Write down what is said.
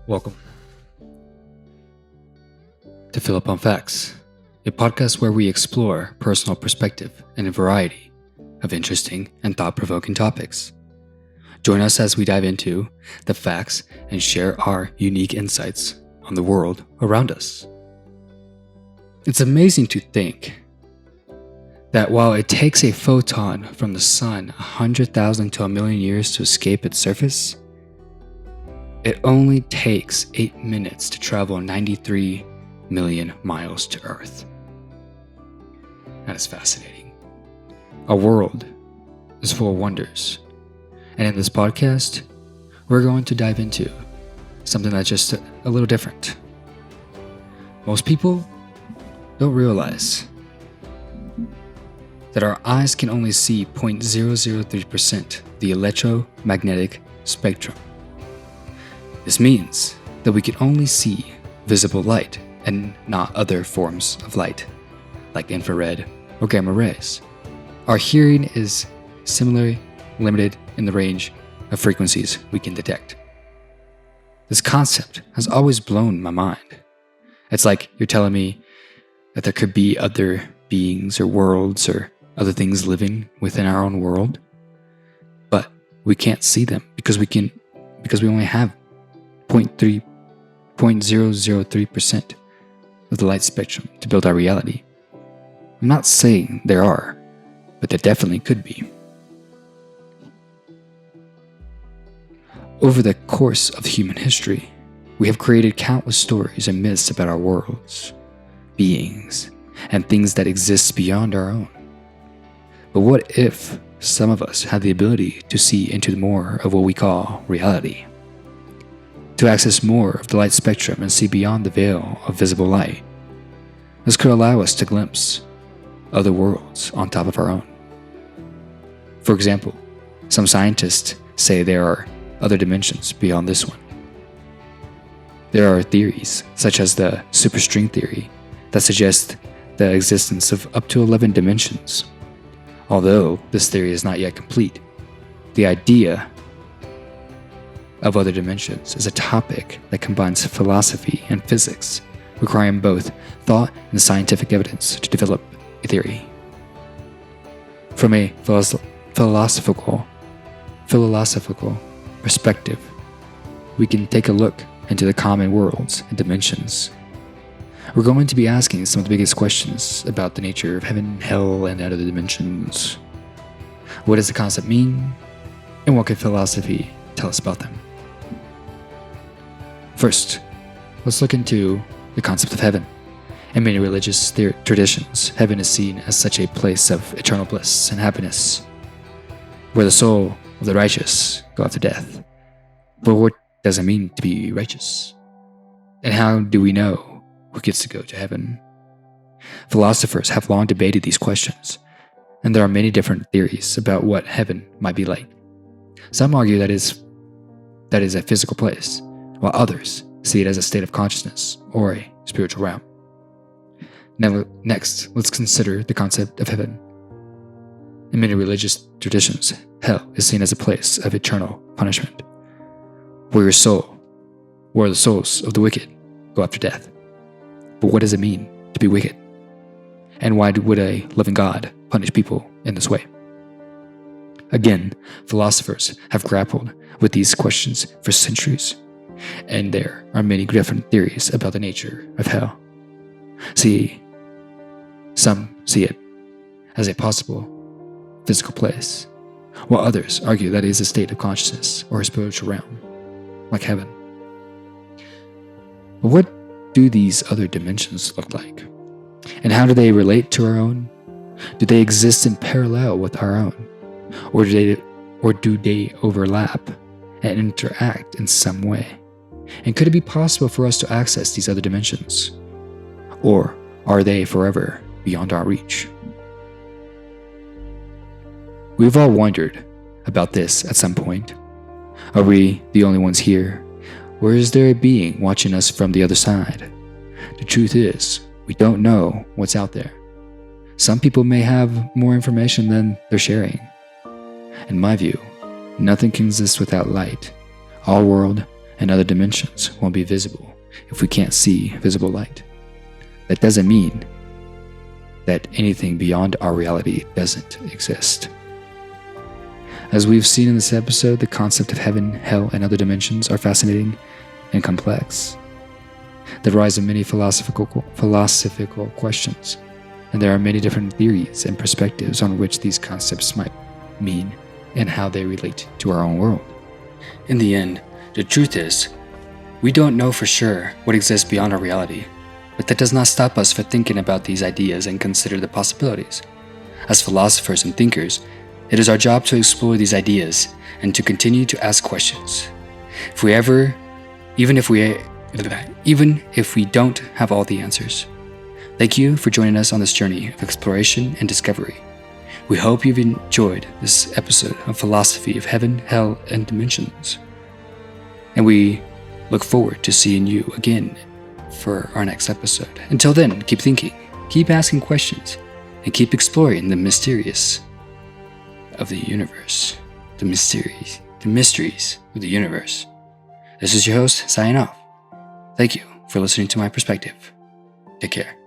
Welcome to Fill Up on Facts, a podcast where we explore personal perspective and a variety of interesting and thought-provoking topics. Join us as we dive into the facts and share our unique insights on the world around us. It's amazing to think that while it takes a photon from the sun 100,000 to a million years to escape its surface, it only takes 8 minutes to travel 93 million miles to Earth. That is fascinating. Our world is full of wonders, and in this podcast, we're going to dive into something that's just a little different. Most people don't realize that our eyes can only see 0.003% the electromagnetic spectrum. This means that we can only see visible light and not other forms of light, like infrared or gamma rays. Our hearing is similarly limited in the range of frequencies we can detect. This concept has always blown my mind. It's like you're telling me that there could be other beings or worlds or other things living within our own world, but we can't see them because we only have 0.003% of the light spectrum to build our reality. I'm not saying there are, but there definitely could be. Over the course of human history, we have created countless stories and myths about our worlds, beings, and things that exist beyond our own. But what if some of us had the ability to see into more of what we call reality? To access more of the light spectrum and see beyond the veil of visible light. This could allow us to glimpse other worlds on top of our own. For example, some scientists say there are other dimensions beyond this one. There are theories, such as the superstring theory, that suggest the existence of up to 11 dimensions. Although this theory is not yet complete, the idea of other dimensions is a topic that combines philosophy and physics, requiring both thought and scientific evidence to develop a theory. From a philosophical perspective, we can take a look into the common worlds and dimensions. We're going to be asking some of the biggest questions about the nature of heaven, hell, and other dimensions. What does the concept mean, and what can philosophy tell us about them? First, let's look into the concept of heaven. In many religious traditions, heaven is seen as such a place of eternal bliss and happiness, where the soul of the righteous go after death. But what does it mean to be righteous? And how do we know who gets to go to heaven? Philosophers have long debated these questions, and there are many different theories about what heaven might be like. Some argue that is a physical place, while others see it as a state of consciousness or a spiritual realm. Now, next, let's consider the concept of heaven. In many religious traditions, hell is seen as a place of eternal punishment, where the souls of the wicked go after death. But what does it mean to be wicked? And why would a loving God punish people in this way? Again, philosophers have grappled with these questions for centuries, and there are many different theories about the nature of hell. Some see it as a possible physical place, while others argue that it is a state of consciousness or a spiritual realm, like heaven. But what do these other dimensions look like? And how do they relate to our own? Do they exist in parallel with our own? Or do they overlap and interact in some way? And could it be possible for us to access these other dimensions? Or are they forever beyond our reach? We've all wondered about this at some point. Are we the only ones here? Or is there a being watching us from the other side? The truth is, we don't know what's out there. Some people may have more information than they're sharing. In my view, nothing can exist without light. Our world and other dimensions won't be visible if we can't see visible light. That doesn't mean that anything beyond our reality doesn't exist. As we've seen in this episode, the concept of heaven, hell, and other dimensions are fascinating and complex. They rise in many philosophical questions, and there are many different theories and perspectives on which these concepts might mean and how they relate to our own world. In the end, the truth is, we don't know for sure what exists beyond our reality, but that does not stop us from thinking about these ideas and consider the possibilities. As philosophers and thinkers, it is our job to explore these ideas and to continue to ask questions. Even if we don't have all the answers. Thank you for joining us on this journey of exploration and discovery. We hope you've enjoyed this episode of Philosophy of Heaven, Hell, and Dimensions. And we look forward to seeing you again for our next episode. Until then, keep thinking, keep asking questions, and keep exploring the mysterious of the universe. The mysteries of the universe. This is your host, signing off. Thank you for listening to my perspective. Take care.